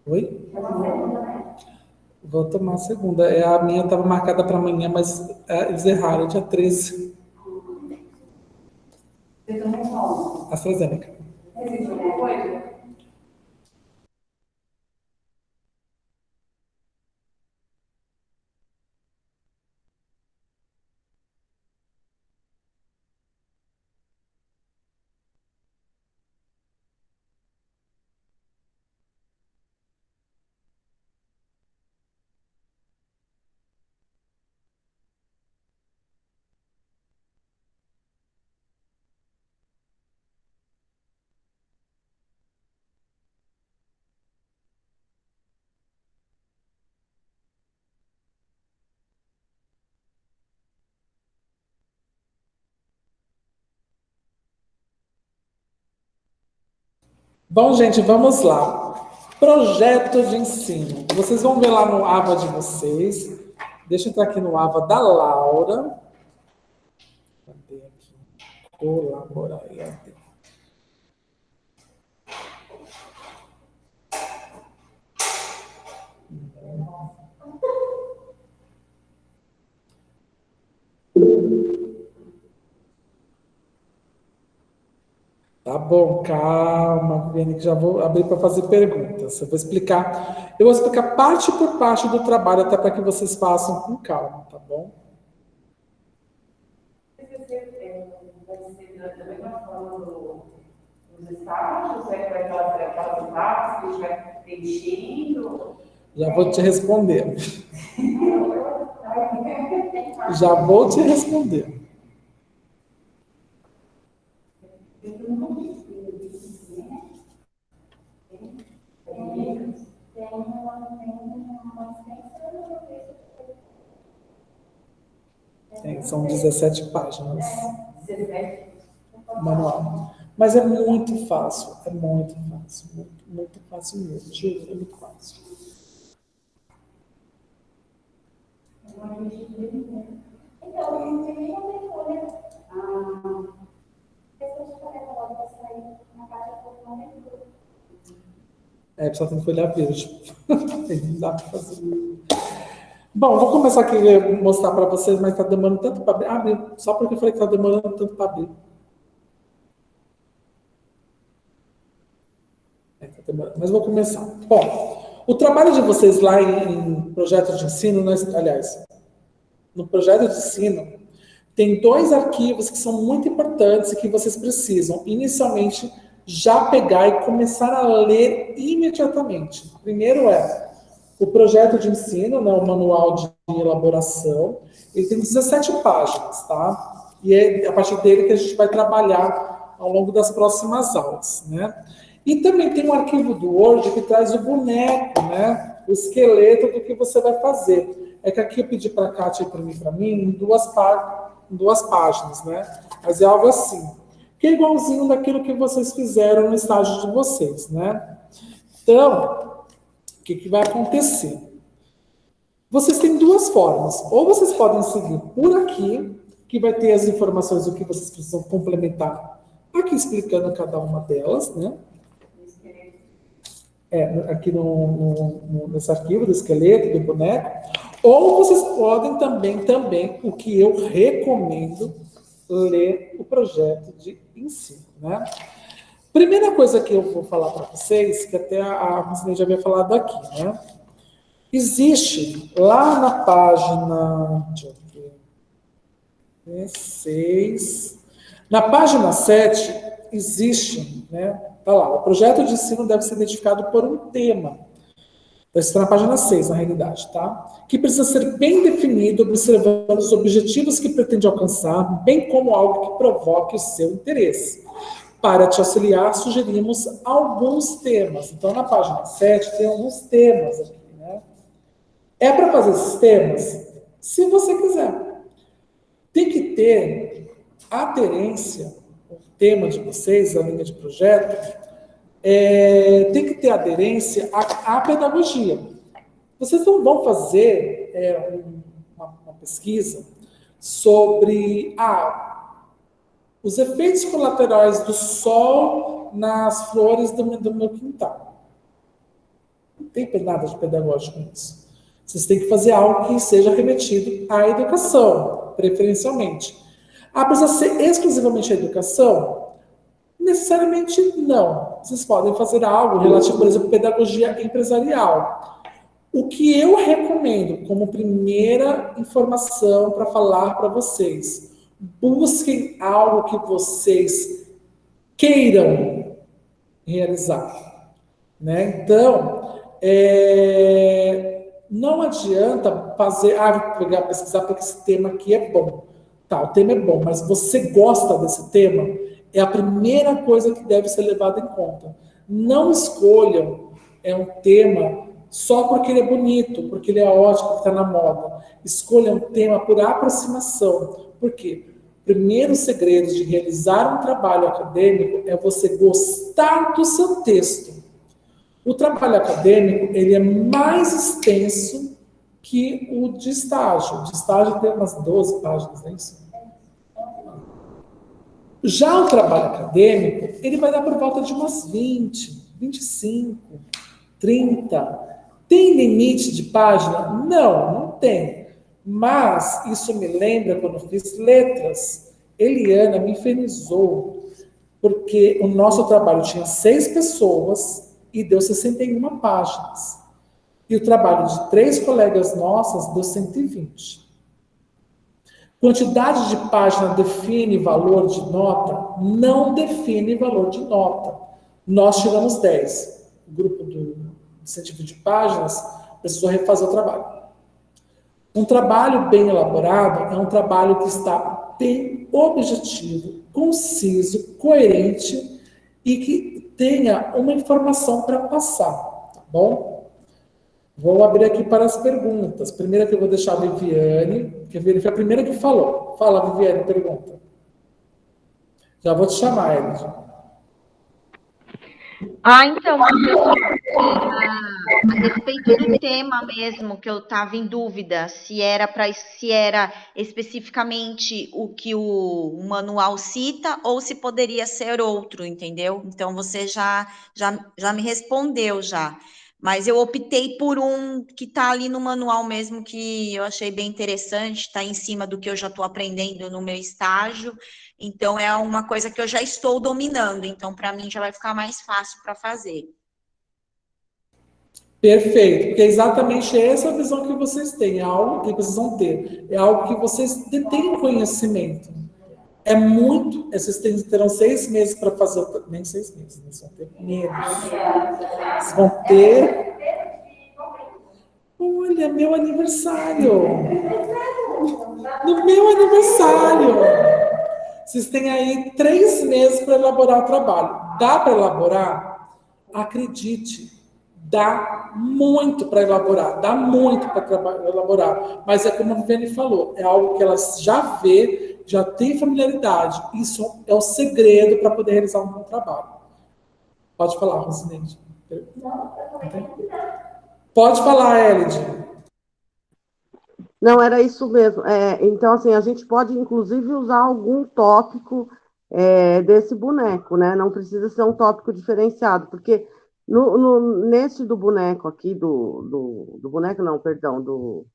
Oi? Vou tomar a segunda. A minha estava marcada para amanhã, mas eles erraram, dia 13. AstraZeneca. Bom, gente, vamos lá. Projeto de ensino. Vocês vão ver lá no AVA de vocês. Deixa eu entrar aqui no AVA da Laura. Cadê aqui? Colaborar. Tá bom, calma, Viane, que já vou abrir para fazer perguntas. Eu vou explicar parte por parte do trabalho, até para que vocês façam com calma, tá bom? Já vou te responder. Já vou te responder. São 17 páginas. Manual. Mas é muito fácil, muito, muito fácil mesmo, juro, é muito fácil. Precisa ter um folha verde. Não dá para fazer. Bom, vou começar aqui a mostrar para vocês, mas está demorando tanto para abrir. Só porque eu falei que está demorando tanto para abrir. Tá demorando, mas vou começar. Bom, o trabalho de vocês lá em projeto de ensino, aliás, no projeto de ensino, tem 2 arquivos que são muito importantes e que vocês precisam, inicialmente, já pegar e começar a ler imediatamente. O primeiro é o projeto de ensino, né, o manual de elaboração. Ele tem 17 páginas, tá? E é a partir dele que a gente vai trabalhar ao longo das próximas aulas, né? E também tem um arquivo do Word que traz o boneco, né? O esqueleto do que você vai fazer. É que aqui eu pedi para a Kátia imprimir para mim em 2 páginas, né? Mas é algo assim, que é igualzinho daquilo que vocês fizeram no estágio de vocês, né? Então, o que vai acontecer? Vocês têm 2 formas. Ou vocês podem seguir por aqui, que vai ter as informações do que vocês precisam complementar, aqui explicando cada uma delas, né? Aqui nesse arquivo do esqueleto, do boneco. Ou vocês podem também, o que eu recomendo, ler o projeto de ensino, né? Primeira coisa que eu vou falar para vocês, que até a Rosinei já havia falado aqui, né? Existe lá na página, deixa eu ver, 6, na página 7, existe, né? Tá lá, o projeto de ensino deve ser identificado por um tema. Está na página 6, na realidade, tá? Que precisa ser bem definido, observando os objetivos que pretende alcançar, bem como algo que provoque o seu interesse. Para te auxiliar, sugerimos alguns temas. Então, na página 7, tem alguns temas aqui, né? É para fazer esses temas? Se você quiser. Tem que ter aderência, o tema de vocês, a linha de projeto, tem que ter aderência à pedagogia. Vocês não vão fazer uma pesquisa sobre os efeitos colaterais do sol nas flores do meu quintal. Não tem nada de pedagógico nisso. Vocês têm que fazer algo que seja remetido à educação, preferencialmente. Ah, precisa ser exclusivamente a educação? Necessariamente não. Vocês podem fazer algo relativo, por exemplo, à pedagogia empresarial. O que eu recomendo como primeira informação para falar para vocês, busquem algo que vocês queiram realizar, né? Então, não adianta fazer, pegar, pesquisar porque esse tema aqui é bom. Tá, o tema é bom, mas você gosta desse tema? É a primeira coisa que deve ser levada em conta. Não escolham um tema só porque ele é bonito, porque ele é ótimo, porque está na moda. Escolha um tema por aproximação. Por quê? O primeiro segredo de realizar um trabalho acadêmico é você gostar do seu texto. O trabalho acadêmico ele é mais extenso que o de estágio. O de estágio tem umas 12 páginas, não é isso? Já o trabalho acadêmico, ele vai dar por volta de umas 20, 25, 30. Tem limite de página? Não, não tem. Mas isso me lembra quando eu fiz letras. Eliana me infernizou, porque o nosso trabalho tinha 6 pessoas e deu 61 páginas. E o trabalho de 3 colegas nossas deu 120. Quantidade de página define valor de nota? Não define valor de nota. Nós tiramos 10. O grupo do incentivo de páginas precisou refazer o trabalho. Um trabalho bem elaborado é um trabalho que está bem objetivo, conciso, coerente e que tenha uma informação para passar, tá bom? Vou abrir aqui para as perguntas. Primeiro que eu vou deixar a Viviane, que a Viviane foi a primeira que falou. Fala, Viviane, pergunta. Já vou te chamar, Elid. Então, professor, a respeito do tema mesmo, que eu estava em dúvida, se era especificamente o que o manual cita ou se poderia ser outro, entendeu? Então, você já me respondeu já. Mas eu optei por um que está ali no manual mesmo, que eu achei bem interessante, está em cima do que eu já estou aprendendo no meu estágio. Então, é uma coisa que eu já estou dominando. Então, para mim, já vai ficar mais fácil para fazer. Perfeito, porque é exatamente essa a visão que vocês têm, é algo que vocês vão ter, é algo que vocês detêm conhecimento. É muito, vocês terão 6 meses para fazer, nem 6 meses, né? Vocês vão ter menos. Vocês vão ter... Olha, meu aniversário! No meu aniversário! Vocês têm aí 3 meses para elaborar o trabalho. Dá para elaborar? Acredite, dá muito para elaborar, dá muito para elaborar. Mas é como a Viviane falou, é algo que ela já vê, já tem familiaridade. Isso é o segredo para poder realizar um bom trabalho. Pode falar, Rosineide. Pode falar, Elid. Não, era isso mesmo. Então, assim, a gente pode, inclusive, usar algum tópico desse boneco, né? Não precisa ser um tópico diferenciado, porque nesse do boneco aqui, do boneco, não, perdão, do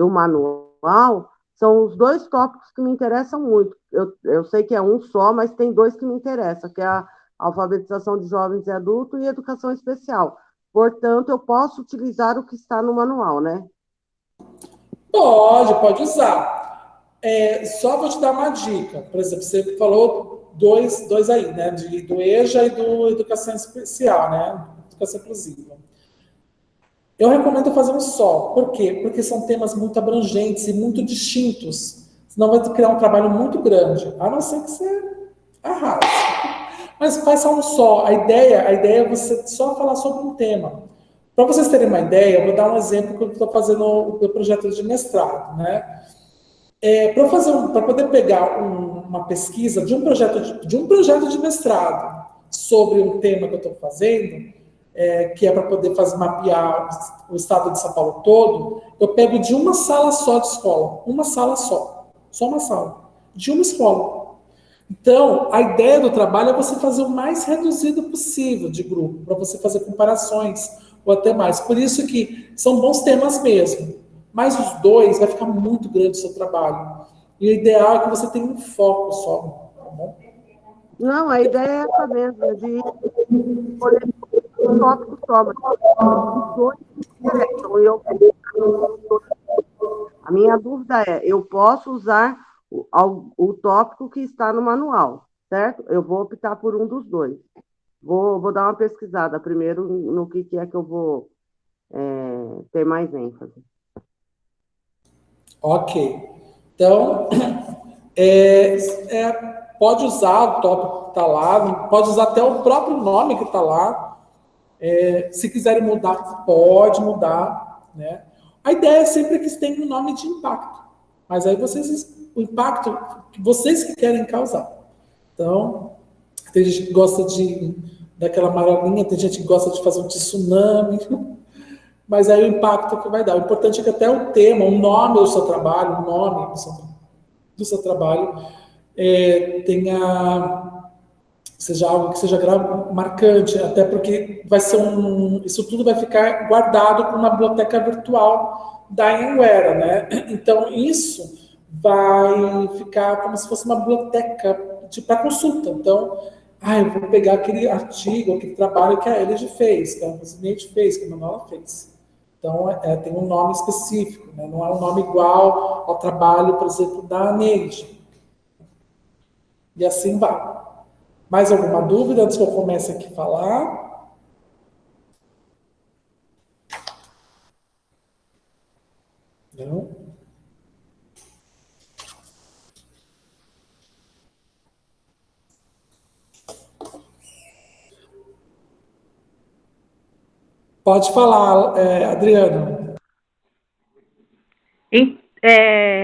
manual, são os 2 tópicos que me interessam muito. Eu sei que é um só, mas tem 2 que me interessam, que é a alfabetização de jovens e adultos e educação especial. Portanto, eu posso utilizar o que está no manual, né? Pode usar. Só vou te dar uma dica. Por exemplo, você falou dois aí, né? Do EJA e do Educação Especial, né? Educação Inclusiva. Eu recomendo fazer um só. Por quê? Porque são temas muito abrangentes e muito distintos. Senão vai criar um trabalho muito grande. A não ser que você arrase. Mas faça um só. A ideia é você só falar sobre um tema. Para vocês terem uma ideia, eu vou dar um exemplo que eu estou fazendo o meu projeto de mestrado, né? Para poder pegar uma pesquisa de um projeto de mestrado sobre um tema que eu estou fazendo, que é para poder mapear o estado de São Paulo todo, eu pego de uma sala só de escola, uma sala só uma sala, de uma escola. Então, a ideia do trabalho é você fazer o mais reduzido possível de grupo, para você fazer comparações ou até mais. Por isso que são bons temas mesmo. Mas os dois vai ficar muito grande o seu trabalho. E o ideal é que você tenha um foco só, tá bom? Não, a ideia é essa mesmo, de escolher um tópico só, mas os dois me interessam. A minha dúvida é, eu posso usar o tópico que está no manual, certo? Eu vou optar por um dos dois. Vou dar uma pesquisada primeiro no que é que eu vou ter mais ênfase. Ok. Então, é, pode usar o tópico que está lá, pode usar até o próprio nome que está lá. Se quiserem mudar, pode mudar, né? A ideia é sempre que tenha um nome de impacto. Mas aí o impacto que vocês que querem causar. Então, tem gente que gosta daquela amarelinha, tem gente que gosta de fazer um tsunami, mas aí o impacto que vai dar. O importante é que até o tema, o nome do seu trabalho, o nome do seu trabalho, seja algo que seja marcante, até porque isso tudo vai ficar guardado com uma biblioteca virtual da Anywhere, né? Então isso vai ficar como se fosse uma biblioteca para consulta. Então, eu vou pegar aquele artigo, aquele trabalho que a Elid fez, que a Rosinete fez, que a Manuela fez. Então, tem um nome específico, né? Não é um nome igual ao trabalho, por exemplo, da Neide. E assim vai. Mais alguma dúvida antes que eu comece aqui a falar? Não? Pode falar, Adriano.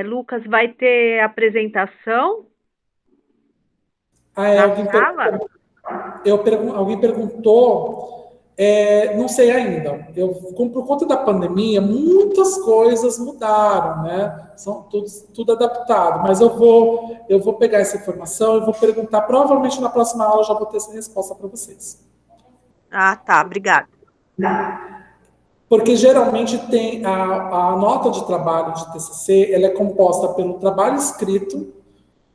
Lucas, vai ter apresentação na sala? Alguém perguntou, não sei ainda. Por conta da pandemia, muitas coisas mudaram, né? São tudo adaptado. Mas eu vou pegar essa informação e vou perguntar. Provavelmente na próxima aula eu já vou ter essa resposta para vocês. Ah, tá. Obrigada. Porque geralmente tem a nota de trabalho de TCC, ela é composta pelo trabalho escrito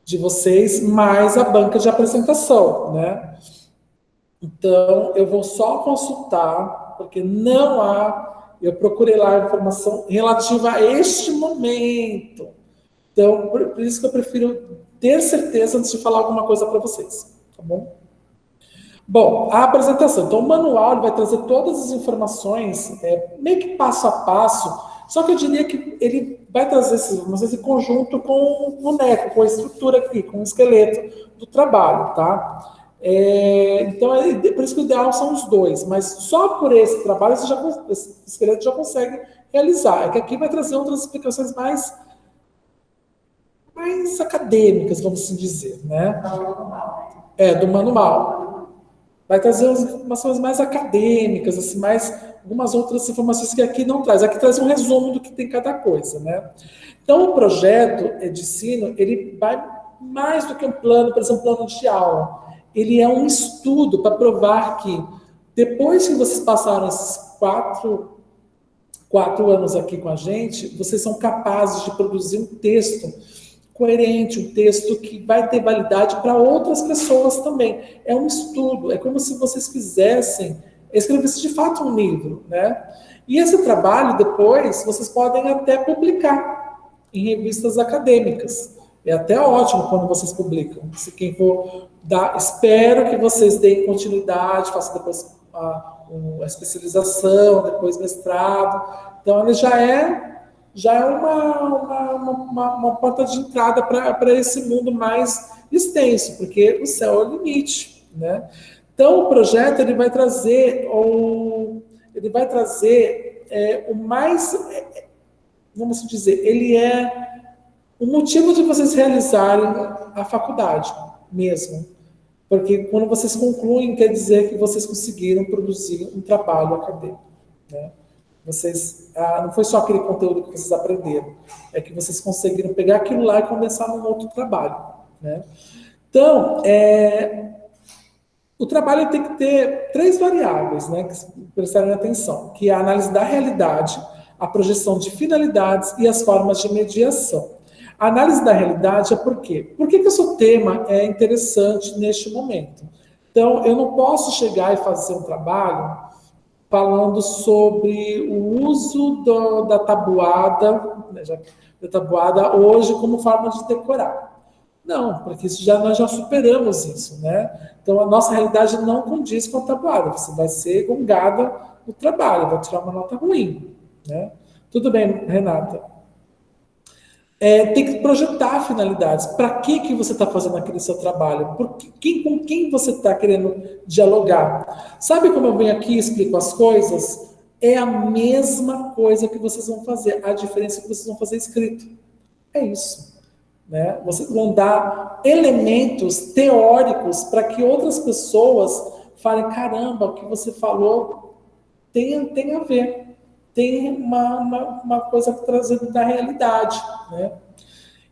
de vocês mais a banca de apresentação, né? Então, eu vou só consultar, porque não há. Eu procurei lá a informação relativa a este momento. Então, por isso que eu prefiro ter certeza antes de falar alguma coisa para vocês, tá bom? Bom, a apresentação. Então, o manual vai trazer todas as informações, meio que passo a passo, só que eu diria que ele vai trazer essas informações em conjunto com o boneco, com a estrutura aqui, com o esqueleto do trabalho, tá? Então, por isso que o ideal são os dois, mas só por esse trabalho esse esqueleto já consegue realizar. É que aqui vai trazer outras explicações mais acadêmicas, vamos assim dizer, né? Do manual. Vai trazer umas informações mais acadêmicas, assim, algumas outras informações que aqui não traz. Aqui traz um resumo do que tem cada coisa, né? Então, o projeto de ensino, ele vai mais do que um plano, por exemplo, um plano de aula. Ele é um estudo para provar que, depois que vocês passaram esses quatro anos aqui com a gente, vocês são capazes de produzir um texto coerente, um texto que vai ter validade para outras pessoas também. É um estudo, é como se vocês escrevessem de fato um livro, né? E esse trabalho, depois, vocês podem até publicar em revistas acadêmicas. É até ótimo quando vocês publicam. Se quem for espero que vocês deem continuidade, façam depois a especialização, depois mestrado. Então, ele já é uma porta de entrada para esse mundo mais extenso, porque o céu é o limite, né? Então, o projeto ele vai trazer o mais, vamos dizer, ele é o motivo de vocês realizarem a faculdade mesmo, porque quando vocês concluem, quer dizer que vocês conseguiram produzir um trabalho acadêmico, né? Não foi só aquele conteúdo que vocês aprenderam, é que vocês conseguiram pegar aquilo lá e condensar num outro trabalho, né? Então, o trabalho tem que ter 3 variáveis, né, que prestarem atenção, que é a análise da realidade, a projeção de finalidades e as formas de mediação. A análise da realidade é por quê? Por que o seu tema é interessante neste momento? Então, eu não posso chegar e fazer um trabalho falando sobre o uso da tabuada, né, da tabuada hoje como forma de decorar. Não, porque nós já superamos isso, né? Então, a nossa realidade não condiz com a tabuada. Você vai ser gongada no trabalho, vai tirar uma nota ruim, né? Tudo bem, Renata. Tem que projetar finalidades. Para que você está fazendo aquele seu trabalho? Com quem você está querendo dialogar? Sabe como eu venho aqui e explico as coisas? É a mesma coisa que vocês vão fazer. A diferença é que vocês vão fazer escrito. É isso. Né? Vocês vão dar elementos teóricos para que outras pessoas falem, caramba, o que você falou tem a ver. Tem uma coisa trazendo da realidade. Né?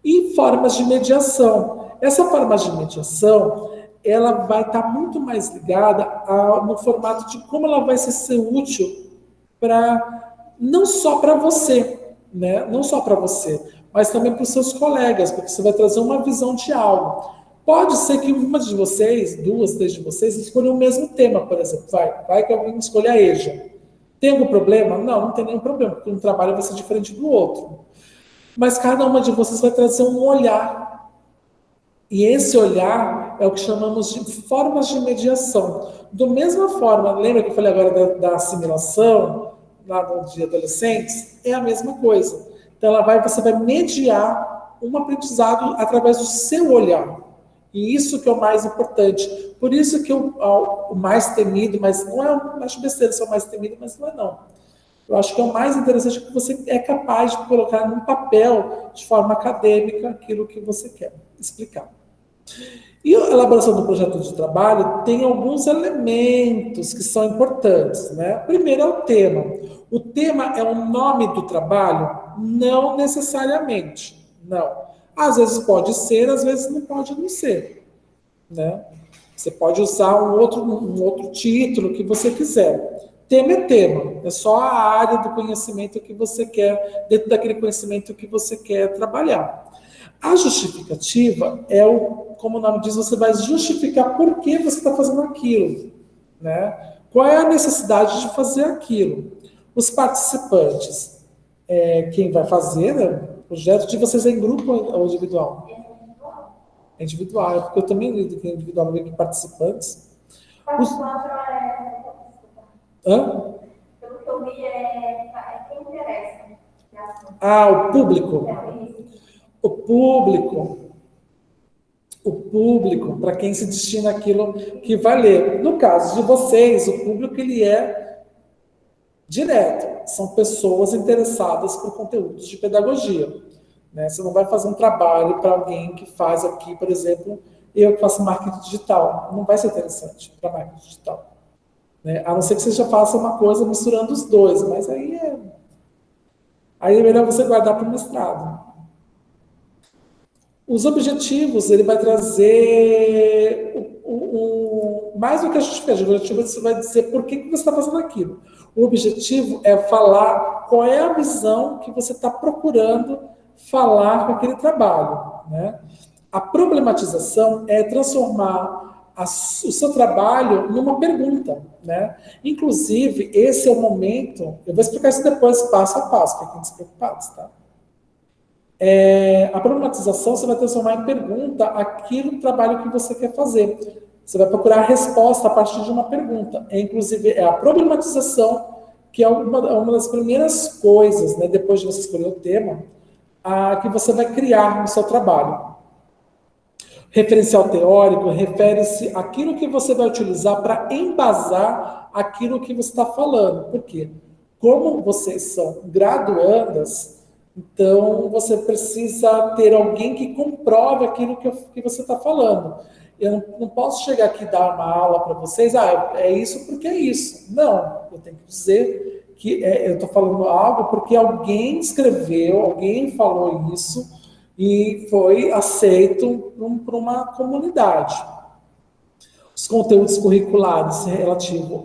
E formas de mediação. Essa forma de mediação, ela vai estar muito mais ligada no formato de como ela vai ser útil não só para você, né? Não só para você, mas também para os seus colegas, porque você vai trazer uma visão de algo. Pode ser que uma de vocês, 2, 3 de vocês, escolham o mesmo tema, por exemplo. Vai que alguém escolha a EJA. Tem algum problema? Não tem nenhum problema, porque um trabalho vai ser diferente do outro. Mas cada uma de vocês vai trazer um olhar. E esse olhar é o que chamamos de formas de mediação. Da mesma forma, lembra que eu falei agora da assimilação, lá no de adolescentes? É a mesma coisa. Então, você vai mediar um aprendizado através do seu olhar. E isso que é o mais importante. Por isso que o mais temido, mas não é, acho besteira ser o mais temido, mas não é não. Eu acho que é o mais interessante que você é capaz de colocar num papel, de forma acadêmica, aquilo que você quer explicar. E a elaboração do projeto de trabalho tem alguns elementos que são importantes, né? Primeiro é o tema. O tema é o nome do trabalho? Não necessariamente, não. Às vezes pode ser, às vezes não pode não ser, né? Você pode usar um outro título que você quiser. Tema é tema, é só a área do conhecimento que você quer, dentro daquele conhecimento que você quer trabalhar. A justificativa como o nome diz, você vai justificar por que você está fazendo aquilo, né? Qual é a necessidade de fazer aquilo? Os participantes, quem vai fazer, né? O projeto de vocês é em grupo ou individual? É individual, porque eu também lido que é individual, meio que participantes. Hã? Pelo que eu vi, quem interessa. O público. O público, para quem se destina aquilo que vai ler. No caso de vocês, o público ele é direto. São pessoas interessadas por conteúdos de pedagogia. Né? Você não vai fazer um trabalho para alguém que faz aqui, por exemplo, eu que faço marketing digital. Não vai ser interessante para marketing digital. Né? A não ser que você já faça uma coisa misturando os dois, mas aí é melhor você guardar para o mestrado. Os objetivos, ele vai trazer mais do que a justificativa. O objetivo você vai dizer por que você está fazendo aquilo. O objetivo é falar qual é a visão que você está procurando falar com aquele trabalho. Né? A problematização é transformar o seu trabalho numa pergunta. Né? Inclusive, esse é o momento, eu vou explicar isso depois, passo a passo, fiquem despreocupados, tá? A problematização você vai transformar em pergunta aquilo trabalho que você quer fazer. Você vai procurar a resposta a partir de uma pergunta. Inclusive, a problematização, que é uma das primeiras coisas, né, depois de você escolher o tema, que você vai criar no seu trabalho. Referencial teórico refere-se àquilo que você vai utilizar para embasar aquilo que você está falando. Por quê? Como vocês são graduandas, então você precisa ter alguém que comprove aquilo que você está falando. Eu não posso chegar aqui e dar uma aula para vocês, é isso porque é isso. Não, eu tenho que dizer que eu estou falando algo porque alguém escreveu, alguém falou isso, e foi aceito por uma comunidade. Os conteúdos curriculares relativos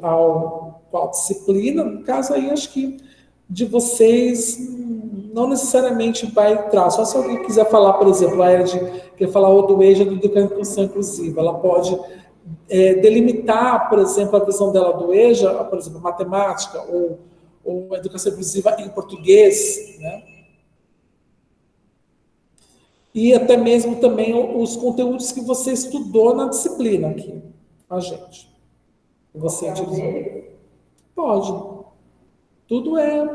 qual disciplina, no caso aí, acho que de vocês não necessariamente vai entrar. Só se alguém quiser falar, por exemplo, a Erd quer falar do EJA, do Educação Inclusiva, ela pode delimitar, por exemplo, a visão dela do EJA, por exemplo, matemática ou educação inclusiva em português, né? E até mesmo também os conteúdos que você estudou na disciplina aqui, a gente. Você utilizou. Pode. Tudo é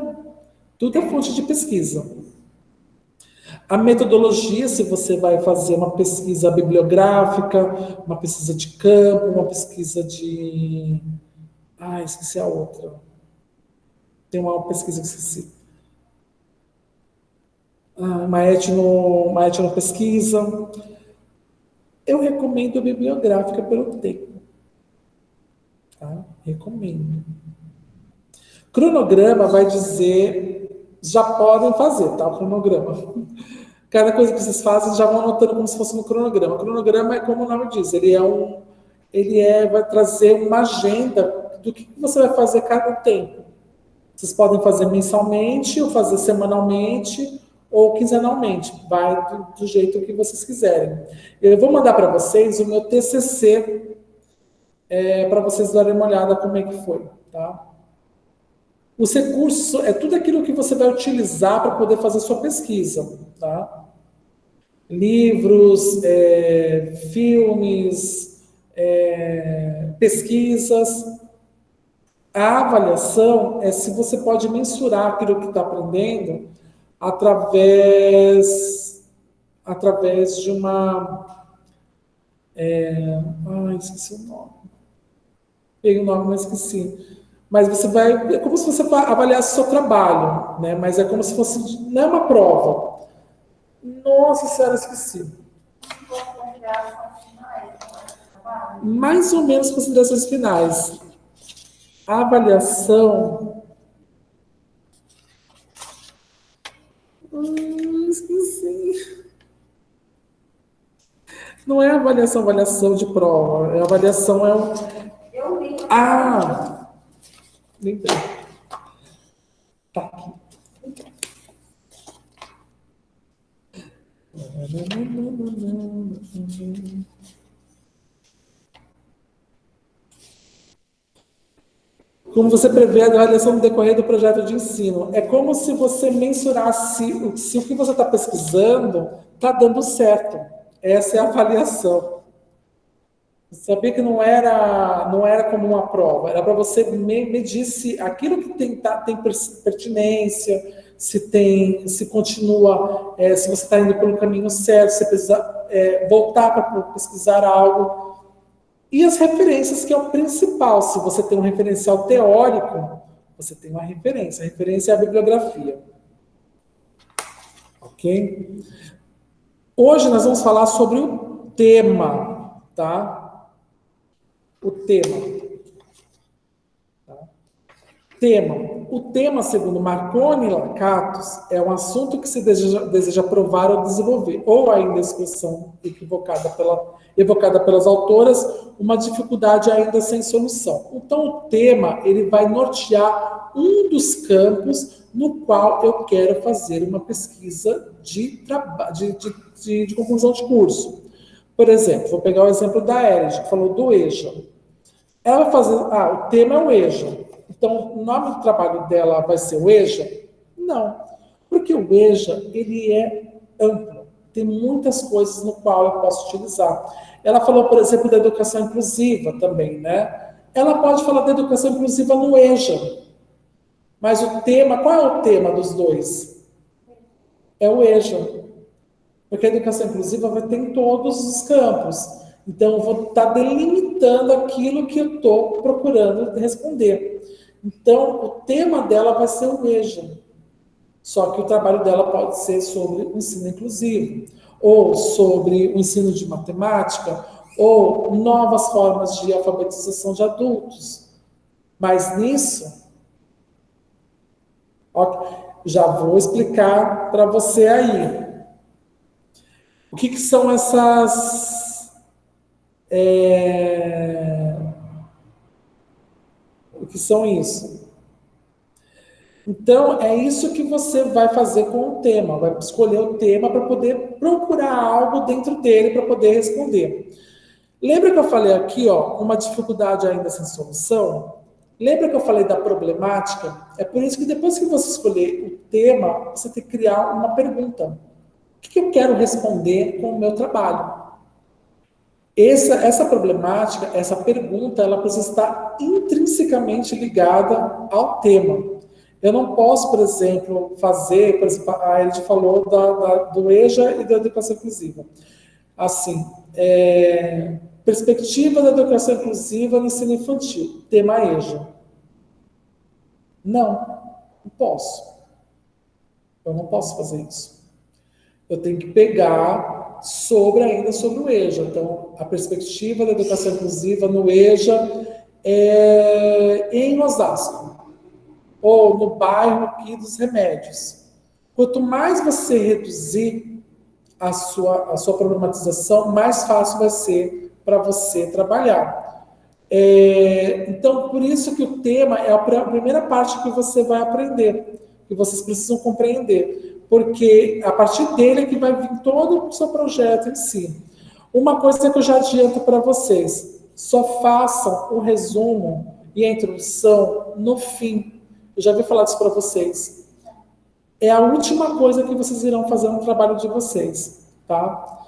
fonte de pesquisa. A metodologia, se você vai fazer uma pesquisa bibliográfica, uma pesquisa de campo, uma pesquisa de... esqueci a outra. Tem uma pesquisa que esqueci. Uma etnopesquisa. Eu recomendo a bibliográfica pelo tempo. Tá? Recomendo. Cronograma vai dizer, já podem fazer, tá? O cronograma. Cada coisa que vocês fazem já vão anotando como se fosse um cronograma. O cronograma é como o nome diz, vai trazer uma agenda do que você vai fazer cada tempo. Vocês podem fazer mensalmente, ou fazer semanalmente, ou quinzenalmente. Vai do jeito que vocês quiserem. Eu vou mandar para vocês o meu TCC, para vocês darem uma olhada como é que foi, tá? Os recursos é tudo aquilo que você vai utilizar para poder fazer sua pesquisa, tá? Livros, filmes, pesquisas. A avaliação é se você pode mensurar aquilo que está aprendendo através de uma... esqueci o nome. Peguei o nome, mas esqueci. Mas é como se você avaliasse o seu trabalho, né? Mas é como se fosse, não é uma prova. Nossa Senhora, esqueci. Mais ou menos considerações finais. A avaliação... esqueci. Não é avaliação de prova. A avaliação é um... lembrei. Tá aqui. Como você prevê a avaliação no decorrer do projeto de ensino? É como se você mensurasse se o que você está pesquisando está dando certo. Essa é a avaliação. Sabia que não era como uma prova, era para você medir se aquilo que tem pertinência, se continua, se você está indo pelo caminho certo, se você precisa voltar para pesquisar algo. E as referências, que é o principal. Se você tem um referencial teórico, você tem uma referência. A referência é a bibliografia. Ok? Hoje nós vamos falar sobre o tema, tá? O tema. Tá? O tema, segundo Marconi e Lakatos, é um assunto que se deseja provar ou desenvolver, ou ainda a expressão evocada pelas autoras, uma dificuldade ainda sem solução. Então, o tema ele vai nortear um dos campos no qual eu quero fazer uma pesquisa de conclusão de curso. Por exemplo, vou pegar o exemplo da Erd, que falou do EJA. Ela vai fazer... o tema é o EJA. Então, o nome do trabalho dela vai ser o EJA? Não, porque o EJA ele é amplo. Tem muitas coisas no qual eu posso utilizar. Ela falou, por exemplo, da educação inclusiva também, né? Ela pode falar da educação inclusiva no EJA. Mas o tema, qual é o tema dos dois? É o EJA. Porque a educação inclusiva vai ter em todos os campos. Então, eu vou estar delimitando aquilo que eu estou procurando responder. Então, o tema dela vai ser o EJA. Só que o trabalho dela pode ser sobre o ensino inclusivo, ou sobre o ensino de matemática, ou novas formas de alfabetização de adultos. Mas nisso, já vou explicar para você aí. O que são essas... O que são isso? Então, é isso que você vai fazer com o tema. Vai escolher o tema para poder procurar algo dentro dele para poder responder. Lembra que eu falei aqui, ó, uma dificuldade ainda sem solução? Lembra que eu falei da problemática? É por isso que depois que você escolher o tema, você tem que criar uma pergunta. O que eu quero responder com o meu trabalho? Essa problemática, essa pergunta, ela precisa estar intrinsecamente ligada ao tema. Eu não posso, por exemplo, fazer, por exemplo, a Ed falou do EJA e da educação inclusiva. Assim, perspectiva da educação inclusiva no ensino infantil, tema EJA. Não posso. Eu não posso fazer isso. Eu tenho que pegar ainda sobre o EJA. Então, a perspectiva da educação inclusiva no EJA em Osasco, ou no bairro aqui dos Remédios. Quanto mais você reduzir a sua problematização, mais fácil vai ser para você trabalhar. Então, por isso que o tema é a primeira parte que você vai aprender, que vocês precisam compreender, porque a partir dele é que vai vir todo o seu projeto em si. Uma coisa que eu já adianto para vocês, só façam o resumo e a introdução no fim. Eu já vi falar isso para vocês. É a última coisa que vocês irão fazer no trabalho de vocês, tá?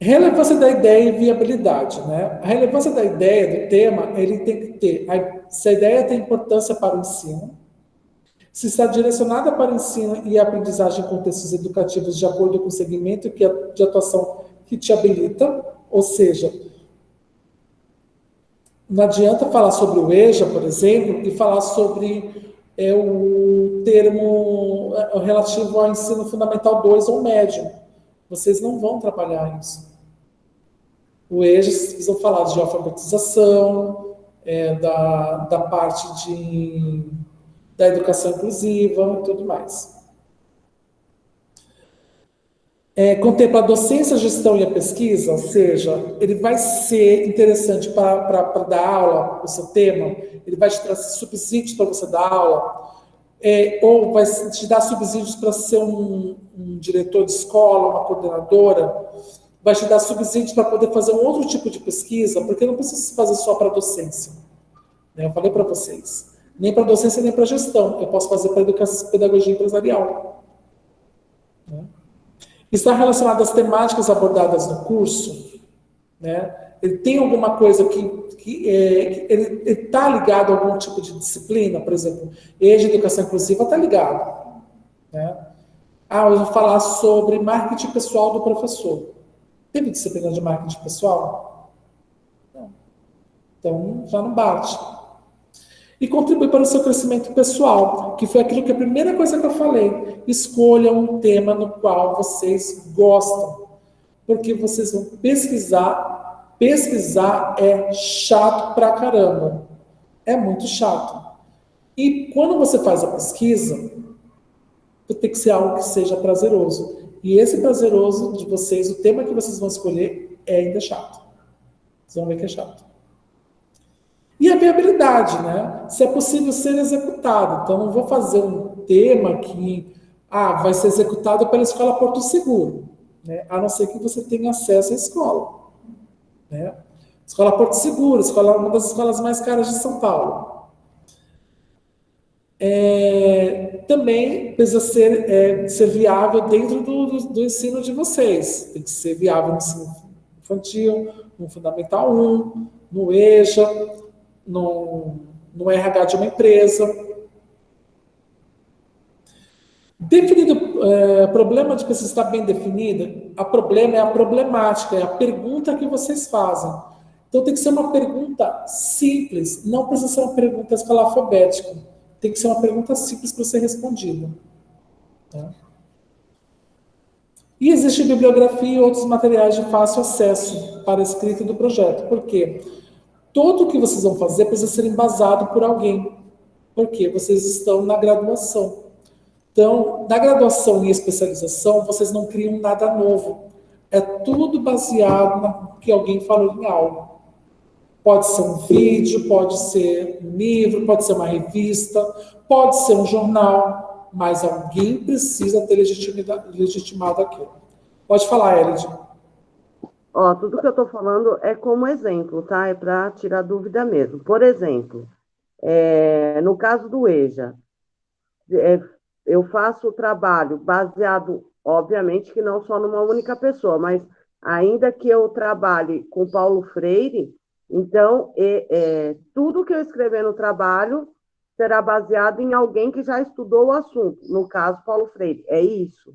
Relevância da ideia e viabilidade, né? A relevância da ideia, do tema, ele tem que ter... Se a ideia tem importância para o ensino, se está direcionada para o ensino e a aprendizagem em contextos educativos de acordo com o segmento de atuação que te habilita, ou seja, não adianta falar sobre o EJA, por exemplo, e falar sobre o termo relativo ao ensino fundamental 2 ou médio. Vocês não vão trabalhar isso. O EJA, vocês precisam falar de alfabetização, da parte da educação inclusiva e tudo mais. Contempla a docência, a gestão e a pesquisa, ou seja, ele vai ser interessante para dar aula, o seu tema, ele vai te trazer subsídios para você dar aula, ou vai te dar subsídios para ser um diretor de escola, uma coordenadora, vai te dar subsídios para poder fazer um outro tipo de pesquisa, porque não precisa fazer só para docência. Eu falei para vocês, nem para docência, nem para gestão, eu posso fazer para pedagogia empresarial. Está relacionado às temáticas abordadas no curso, né? Ele tem alguma coisa que ele está ligado a algum tipo de disciplina, por exemplo, EJA, educação inclusiva, está ligado, né? Eu vou falar sobre marketing pessoal do professor. Teve disciplina de marketing pessoal? Não. Então, já não bate. E contribui para o seu crescimento pessoal, que foi aquilo que a primeira coisa que eu falei. Escolha um tema no qual vocês gostam, porque vocês vão pesquisar. Pesquisar é chato pra caramba. É muito chato. E quando você faz a pesquisa, tem que ser algo que seja prazeroso. E esse prazeroso de vocês, o tema que vocês vão escolher é ainda chato. Vocês vão ver que é chato. E a viabilidade, né? Se é possível ser executado. Então, não vou fazer um tema que vai ser executado pela Escola Porto Seguro, né? A não ser que você tenha acesso à escola, né? Escola Porto Seguro, uma das escolas mais caras de São Paulo. Também precisa ser viável dentro do ensino de vocês. Tem que ser viável no ensino infantil, no Fundamental 1, no EJA, no RH de uma empresa. Definido problema de pesquisa está bem definido, a problema é a problemática, é a pergunta que vocês fazem. Então tem que ser uma pergunta simples, não precisa ser uma pergunta à escala alfabética. Tem que ser uma pergunta simples para ser respondida. Tá? E existe bibliografia e outros materiais de fácil acesso para a escrita do projeto. Por quê? Tudo o que vocês vão fazer precisa ser embasado por alguém. Porque vocês estão na graduação. Então, na graduação e especialização, vocês não criam nada novo. É tudo baseado no que alguém falou em aula. Pode ser um vídeo, pode ser um livro, pode ser uma revista, pode ser um jornal, mas alguém precisa ter legitimado aquilo. Pode falar, Elid. Ó, tudo que eu estou falando é como exemplo, tá? É para tirar dúvida mesmo. Por exemplo, no caso do EJA, eu faço o trabalho baseado, obviamente, que não só numa única pessoa, mas ainda que eu trabalhe com Paulo Freire, então tudo que eu escrever no trabalho será baseado em alguém que já estudou o assunto, no caso, Paulo Freire. É isso?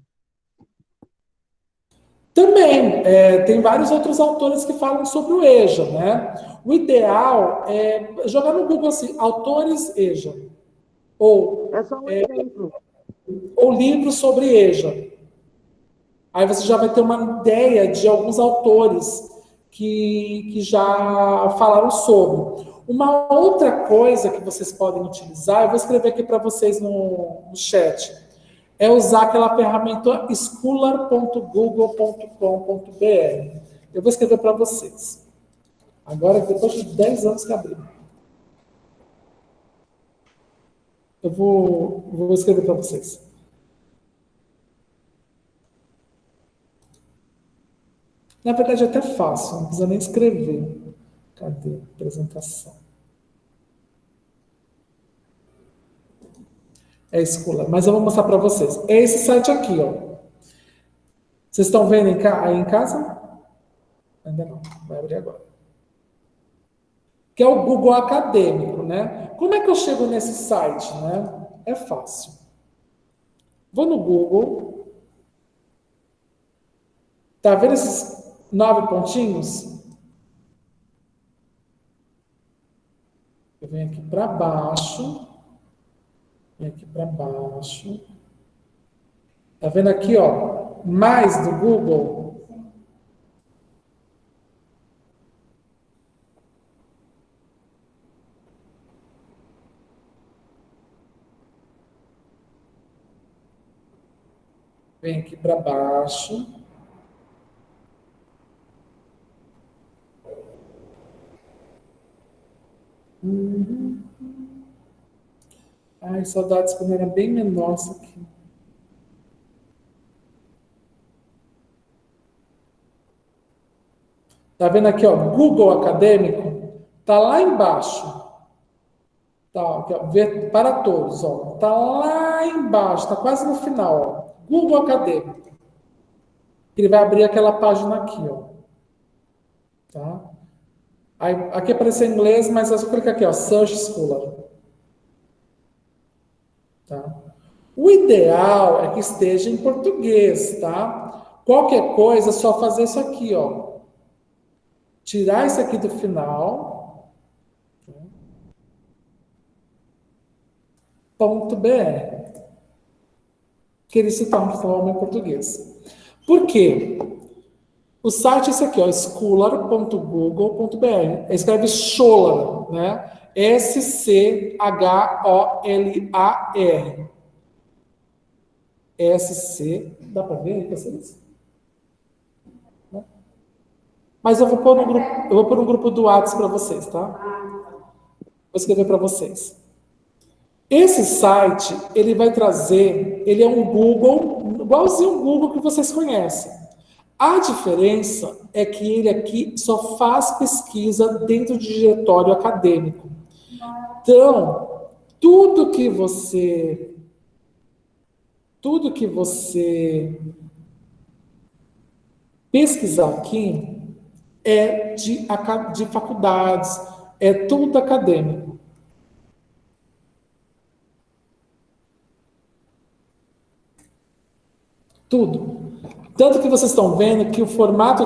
Também, tem vários outros autores que falam sobre o EJA, né? O ideal é jogar no Google assim, autores EJA, ou É só um exemplo. livros sobre EJA. Aí você já vai ter uma ideia de alguns autores que já falaram sobre. Uma outra coisa que vocês podem utilizar, eu vou escrever aqui para vocês no chat, é usar aquela ferramenta scholar.google.com.br. Eu vou escrever para vocês. Agora, depois de 10 anos que abriu. Eu vou escrever para vocês. Na verdade, é até fácil, não precisa nem escrever. Cadê a apresentação? É Scholar, mas eu vou mostrar para vocês. É esse site aqui, ó. Vocês estão vendo aí em casa? Ainda não, vai abrir agora. Que é o Google Acadêmico, né? Como é que eu chego nesse site, né? É fácil. Vou no Google. Tá vendo esses 9 pontinhos? Eu venho aqui para baixo. Venho aqui para baixo. Tá vendo aqui, ó? Mais do Google. Vem aqui para baixo. Ai, saudades quando era bem menor isso aqui. Tá vendo aqui, ó? Google Acadêmico. Tá lá embaixo. Tá, aqui, ó, para todos, ó. Tá lá embaixo, tá quase no final, ó. Google Acadêmico. Ele vai abrir aquela página aqui, ó. Tá? Aí, aqui apareceu em inglês, mas eu vou clicar aqui, ó. Search Scholar. Tá? O ideal é que esteja em português, tá? Qualquer coisa, é só fazer isso aqui, ó. Tirar isso aqui do final. .br. Que ele se transforma em português. Por quê? O site é esse aqui, ó, scholar.google.br. Escreve Scholar, né? S-C-H-O-L-A-R. S-C, dá para ver aí vocês? Mas eu vou pôr um grupo do WhatsApp para vocês, tá? Vou escrever para vocês. Esse site, ele vai trazer, ele é um Google, igualzinho o Google que vocês conhecem. A diferença é que ele aqui só faz pesquisa dentro do diretório acadêmico. Então, tudo que você pesquisar aqui é de faculdades, é tudo acadêmico. Tudo. Tanto que vocês estão vendo que o formato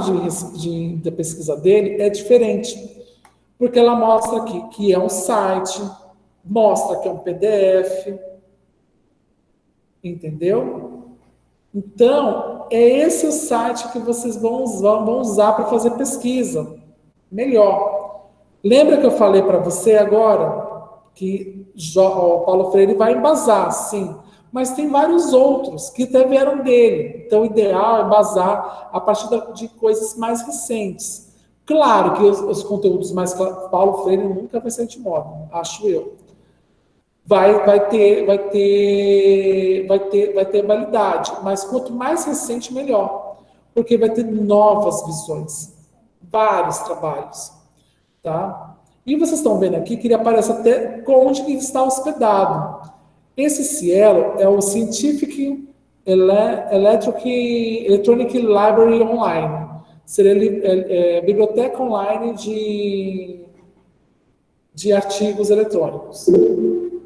de pesquisa dele é diferente. Porque ela mostra aqui que é um site, mostra que é um PDF. Entendeu? Então, é esse o site que vocês vão usar para fazer pesquisa. Melhor. Lembra que eu falei para você agora que o Paulo Freire vai embasar, sim. mas tem vários outros que até vieram dele. Então, o ideal é basar a partir de coisas mais recentes. Claro que os conteúdos mais... Paulo Freire nunca vai ser antimoderno, acho eu. Vai ter validade, mas quanto mais recente, melhor, porque vai ter novas visões, vários trabalhos, tá? E vocês estão vendo aqui que ele aparece até onde ele está hospedado. Esse Cielo é o Scientific Electronic Library Online, seria biblioteca online de artigos eletrônicos.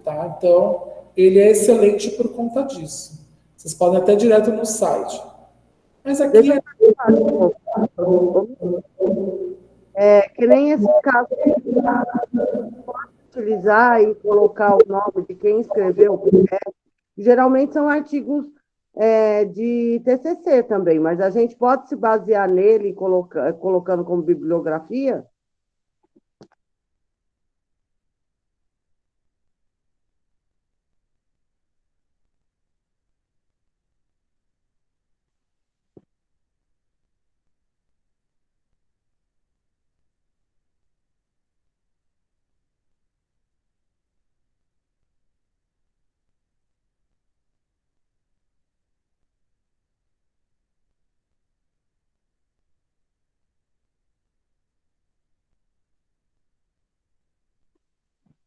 Tá? Então, ele é excelente por conta disso. Vocês podem até ir direto no site. Mas aqui que nem esse caso, pode utilizar e colocar o nome de quem escreveu, porque geralmente são artigos de TCC também, mas a gente pode se basear nele colocando como bibliografia.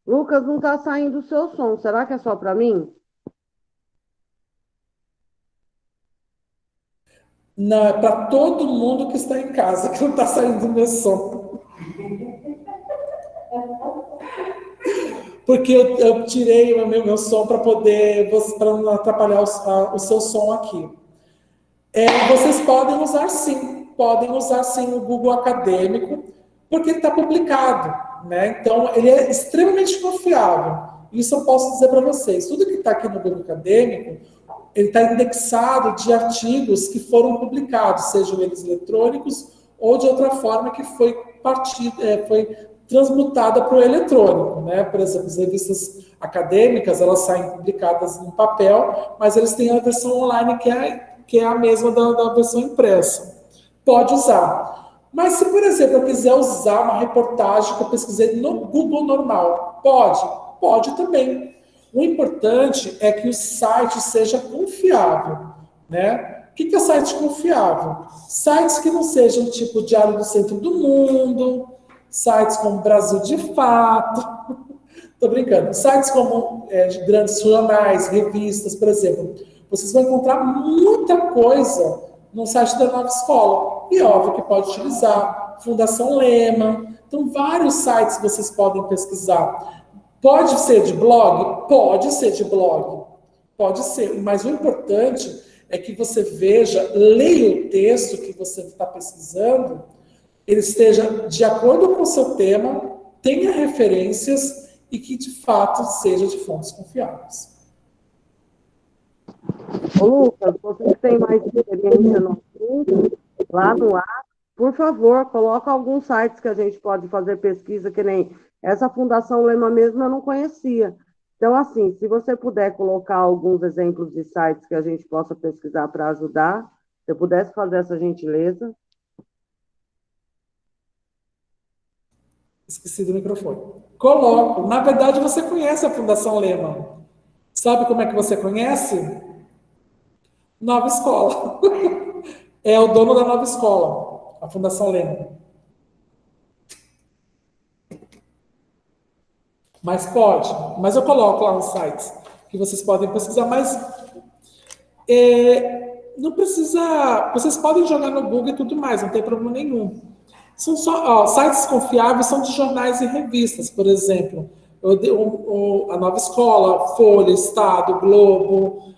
Lucas, não está saindo o seu som. Será que é só para mim? não, é para todo mundo que está em casa que não está saindo o meu som. Porque eu tirei o meu som para não atrapalhar o seu som aqui. Vocês podem usar sim o Google Acadêmico, porque ele está publicado, né? Então, ele é extremamente confiável. Isso eu posso dizer para vocês. Tudo que está aqui no Google Acadêmico, ele está indexado de artigos que foram publicados, sejam eles eletrônicos ou de outra forma que foi transmutada para o eletrônico, né? Por exemplo, as revistas acadêmicas, elas saem publicadas em papel, mas eles têm a versão online que é a mesma da versão impressa. Pode usar. Mas se, por exemplo, eu quiser usar uma reportagem que eu pesquisei no Google normal, pode também. O importante é que o site seja confiável, né? O que é site confiável? Sites que não sejam tipo Diário do Centro do Mundo, sites como Brasil de Fato, tô brincando, sites como grandes jornais, revistas, por exemplo. Vocês vão encontrar muita coisa no site da Nova Escola. E óbvio que pode utilizar Fundação Lema. Então, vários sites vocês podem pesquisar. Pode ser de blog? Pode ser de blog. Pode ser. Mas o importante é que você veja, leia o texto que você está pesquisando, ele esteja de acordo com o seu tema, tenha referências e que, de fato, seja de fontes confiáveis. Ô, Lucas, você que tem mais experiência no assunto, lá no ar, por favor, coloca alguns sites que a gente pode fazer pesquisa, que nem essa Fundação Lema mesmo eu não conhecia. Então, assim, se você puder colocar alguns exemplos de sites que a gente possa pesquisar para ajudar, se eu pudesse fazer essa gentileza. Esqueci do microfone. Coloco. Na verdade, você conhece a Fundação Lema. Sabe como é que você conhece? Nova Escola. É o dono da Nova Escola, a Fundação Lema. Mas eu coloco lá nos sites que vocês podem pesquisar, mas não precisa. Vocês podem jogar no Google e tudo mais, não tem problema nenhum. São só sites confiáveis, são de jornais e revistas, por exemplo, a Nova Escola, Folha, Estado, Globo,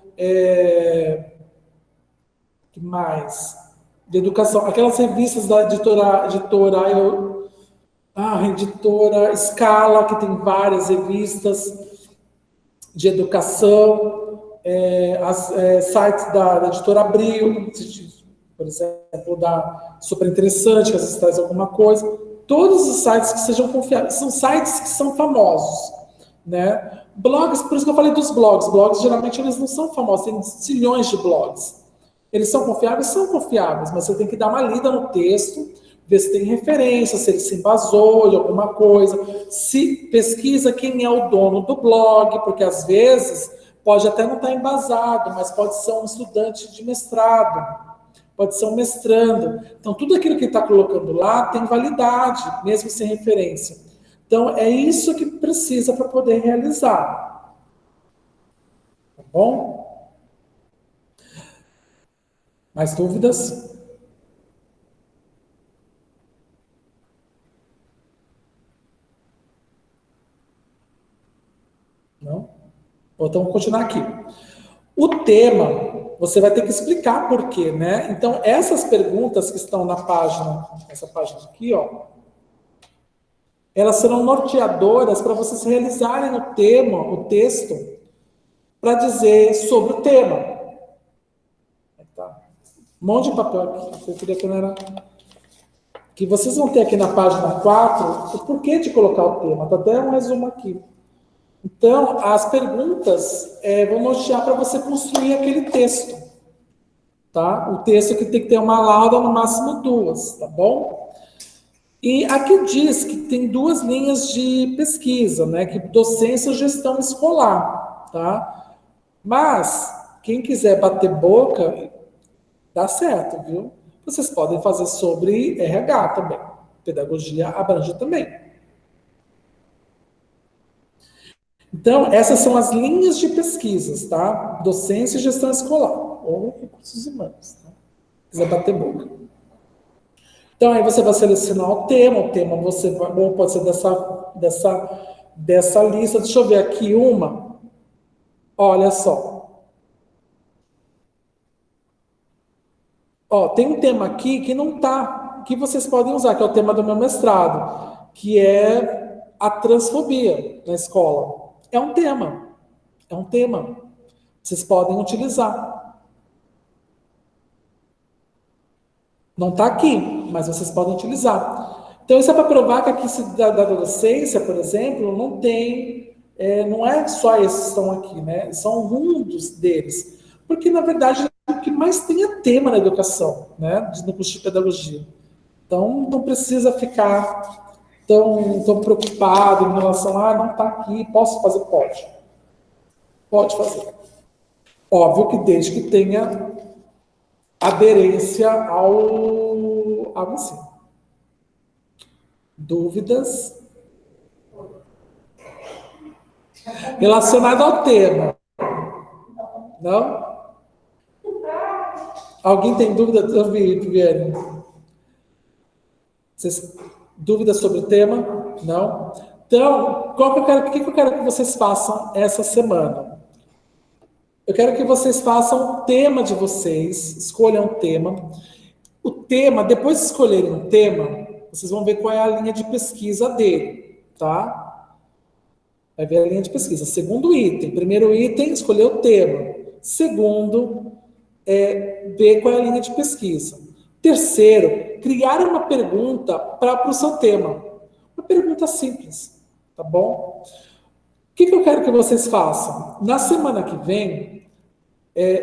que mais? De educação, aquelas revistas da editora Scala, que tem várias revistas de educação, sites da editora Abril, por exemplo, da Super Interessante, que às vezes traz alguma coisa. Todos os sites que sejam confiáveis, são sites que são famosos, né? Blogs, por isso que eu falei dos blogs. Blogs, geralmente, eles não são famosos, tem zilhões de blogs. Eles são confiáveis? São confiáveis, mas você tem que dar uma lida no texto, ver se tem referência, se ele se embasou de alguma coisa, se pesquisa quem é o dono do blog, porque às vezes pode até não estar embasado, mas pode ser um estudante de mestrado, pode ser um mestrando. Então, tudo aquilo que está colocando lá tem validade, mesmo sem referência. Então, é isso que precisa para poder realizar. Tá bom? Mais dúvidas? Não? Então, vamos continuar aqui. O tema, você vai ter que explicar por quê, né? Então, essas perguntas que estão na página, essa página aqui, ó, elas serão norteadoras para vocês realizarem o tema, o texto, para dizer sobre o tema. Tá? Um monte de papel aqui. Eu queria que não era... Que vocês vão ter aqui na página 4 o porquê de colocar o tema. Tá até um resumo aqui. Então, as perguntas vão nortear para você construir aquele texto. Tá? O texto que tem que ter uma lauda, no máximo 2, tá bom? E aqui diz que tem 2 linhas de pesquisa, né? Que docência e gestão escolar, tá? Mas, quem quiser bater boca, dá certo, viu? Vocês podem fazer sobre RH também. Pedagogia abrange também. Então, essas são as linhas de pesquisas, tá? Docência e gestão escolar, ou recursos humanos, tá? Quiser bater boca. Então, aí você vai selecionar o tema você vai, ou pode ser dessa lista. Deixa eu ver aqui uma. Olha só. Ó, tem um tema aqui que não tá, que vocês podem usar, que é o tema do meu mestrado, que é a transfobia na escola. É um tema. É um tema. Vocês podem utilizar. Não está aqui, mas vocês podem utilizar. Então, isso é para provar que aqui da adolescência, por exemplo, não tem, não é só esses que estão aqui, né? São um deles. Porque, na verdade, o que mais tem é tema na educação, né? No curso de pedagogia. Então, não precisa ficar tão preocupado em relação a, não está aqui, posso fazer? Pode. Pode fazer. Óbvio que desde que tenha aderência ao ensino. Dúvidas? Relacionado ao tema. Não? Alguém tem dúvida? Eu vi, Viviane. Dúvidas sobre o tema? Não? Então, o que eu quero que vocês façam essa semana? Eu quero que vocês façam o tema de vocês, escolham um tema. O tema, depois de escolherem um tema, vocês vão ver qual é a linha de pesquisa dele, tá? Vai ver a linha de pesquisa. Segundo item. Primeiro item, escolher o tema. Segundo, ver qual é a linha de pesquisa. Terceiro, criar uma pergunta para o seu tema. Uma pergunta simples, tá bom? O que eu quero que vocês façam? Na semana que vem,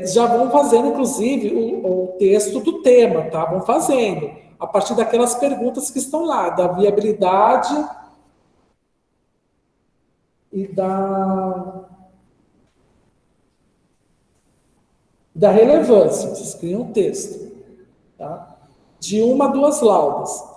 já vão fazendo, inclusive, o texto do tema, tá? Vão fazendo, a partir daquelas perguntas que estão lá, da viabilidade e da relevância. Vocês criam um texto, tá? De 1 a 2 laudas.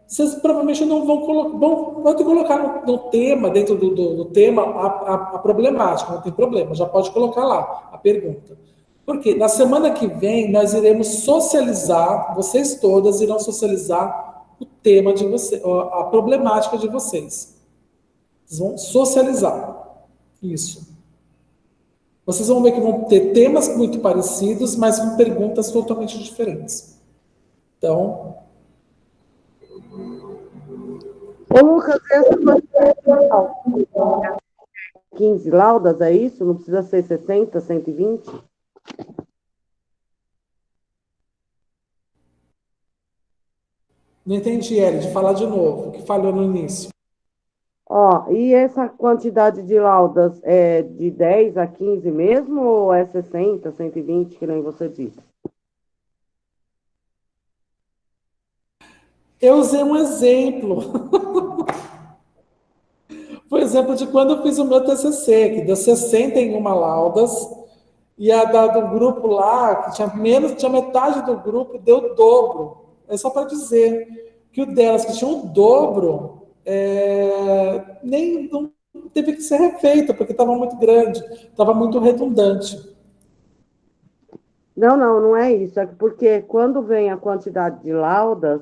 Vocês provavelmente não vão ter que colocar no tema, dentro do tema, a problemática, não tem problema, já pode colocar lá a pergunta. Porque na semana que vem nós iremos socializar, vocês todas irão socializar o tema de vocês, a problemática de vocês. Vocês vão socializar isso. Vocês vão ver que vão ter temas muito parecidos, mas com perguntas totalmente diferentes. Então, Ô, Lucas, essa foi 15 laudas, é isso? Não precisa ser 60, 120? não entendi, Eli, de falar de novo, que falhou no início. Ó, e essa quantidade de laudas é de 10 a 15 mesmo, ou é 60, 120, que nem você disse? Eu usei um exemplo. Foi o exemplo de quando eu fiz o meu TCC, que deu 61 laudas, e a do grupo lá, que tinha metade do grupo, deu o dobro. É só para dizer que o delas, que tinha o dobro, nem não teve que ser refeita, porque estava muito grande, estava muito redundante. Não, não, não é isso. É porque quando vem a quantidade de laudas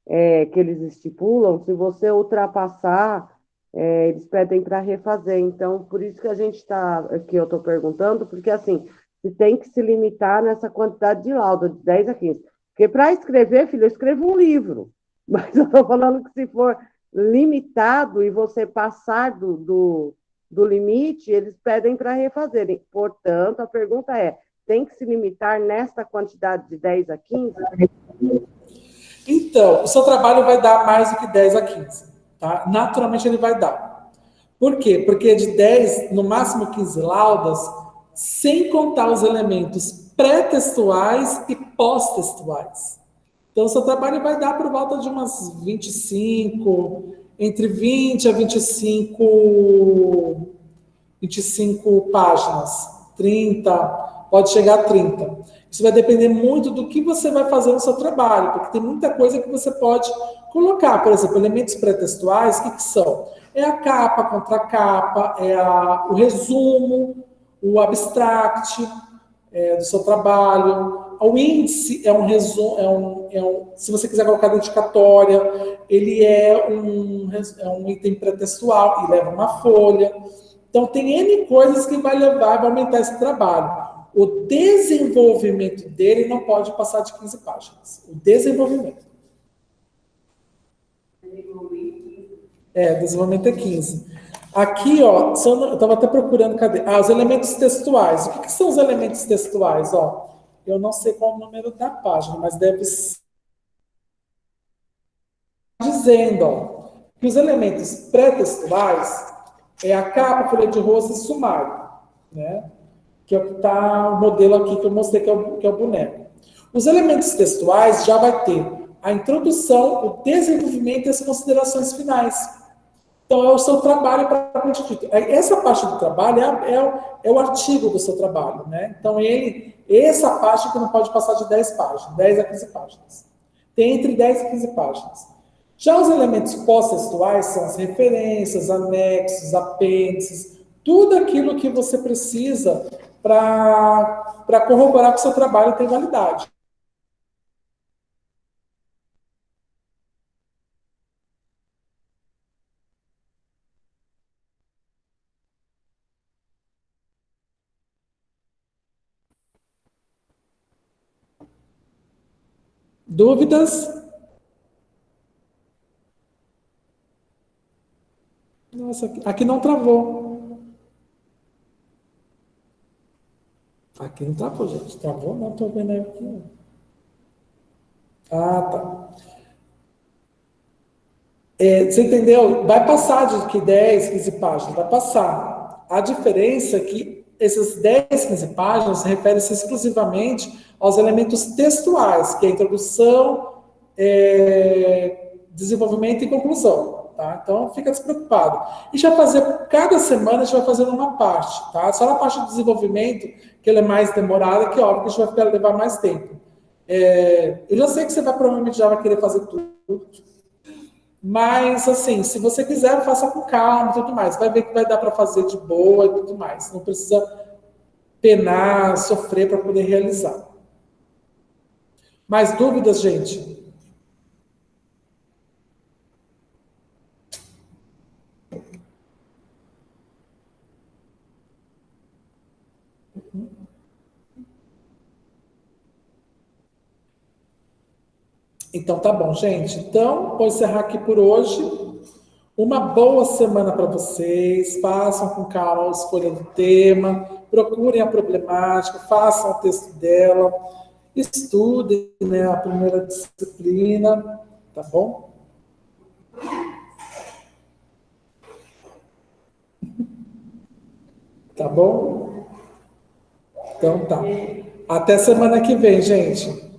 que eles estipulam, se você ultrapassar, eles pedem para refazer. Então, por isso que a gente está, que eu estou perguntando, porque assim, você tem que se limitar nessa quantidade de lauda, de 10 a 15. Porque para escrever, filho, eu escrevo um livro. Mas eu estou falando que se for limitado e você passar do limite, eles pedem para refazerem. Portanto, a pergunta é: tem que se limitar nesta quantidade de 10 a 15? Então, o seu trabalho vai dar mais do que 10 a 15, tá? Naturalmente ele vai dar. Por quê? Porque de 10, no máximo 15 laudas, sem contar os elementos pré-textuais e pós-textuais. Então, o seu trabalho vai dar por volta de umas 25, entre 20 a 25 páginas, 30, pode chegar a 30. Isso vai depender muito do que você vai fazer no seu trabalho, porque tem muita coisa que você pode colocar. Por exemplo, elementos pré-textuais, o que são? É a capa, contracapa, o resumo, o abstract do seu trabalho. O índice é um resumo, se você quiser colocar dedicatória, ele é um item pré-textual e leva uma folha. Então, tem N coisas que vai levar, vai aumentar esse trabalho. O desenvolvimento dele não pode passar de 15 páginas. O desenvolvimento. Desenvolvimento é 15. Aqui, ó, eu estava até procurando, cadê? Os elementos textuais. O que são os elementos textuais? Ó, eu não sei qual o número da página, mas deve ser dizendo, ó, que os elementos pré-textuais é a capa, folha de rosto e sumário, né? Que é o que está o modelo aqui que eu mostrei, que é o boneco. Os elementos textuais já vai ter a introdução, o desenvolvimento e as considerações finais. Então, é o seu trabalho para constituir. Essa parte do trabalho é o artigo do seu trabalho, né? Então, essa parte que não pode passar de 10 páginas, 10 a 15 páginas. Tem entre 10 e 15 páginas. Já os elementos pós-textuais são as referências, anexos, apêndices, tudo aquilo que você precisa para corroborar que o seu trabalho tem validade. Dúvidas? Nossa, aqui não travou. Aqui não travou, gente. Travou? Não estou vendo aqui. Ah, tá. Você entendeu? Vai passar de que 10, 15 páginas, vai passar. A diferença é que essas 10, 15 páginas referem-se exclusivamente aos elementos textuais, que é a introdução, desenvolvimento e conclusão. Tá? Então, fica despreocupado. A gente vai fazer, cada semana a gente vai fazendo uma parte. Tá? Só na parte do desenvolvimento, que ela é mais demorada, que óbvio que a gente vai levar mais tempo. Eu já sei que você provavelmente já vai querer fazer tudo. Mas, assim, se você quiser, faça com calma e tudo mais. Vai ver que vai dar para fazer de boa e tudo mais. Não precisa penar, sofrer para poder realizar. Mais dúvidas, gente? Então, tá bom, gente. Então, vou encerrar aqui por hoje. Uma boa semana para vocês. Façam com calma a escolha do tema. Procurem a problemática. Façam o texto dela. Estudem, né, a primeira disciplina. Tá bom? Tá bom? Então tá. Até semana que vem, gente.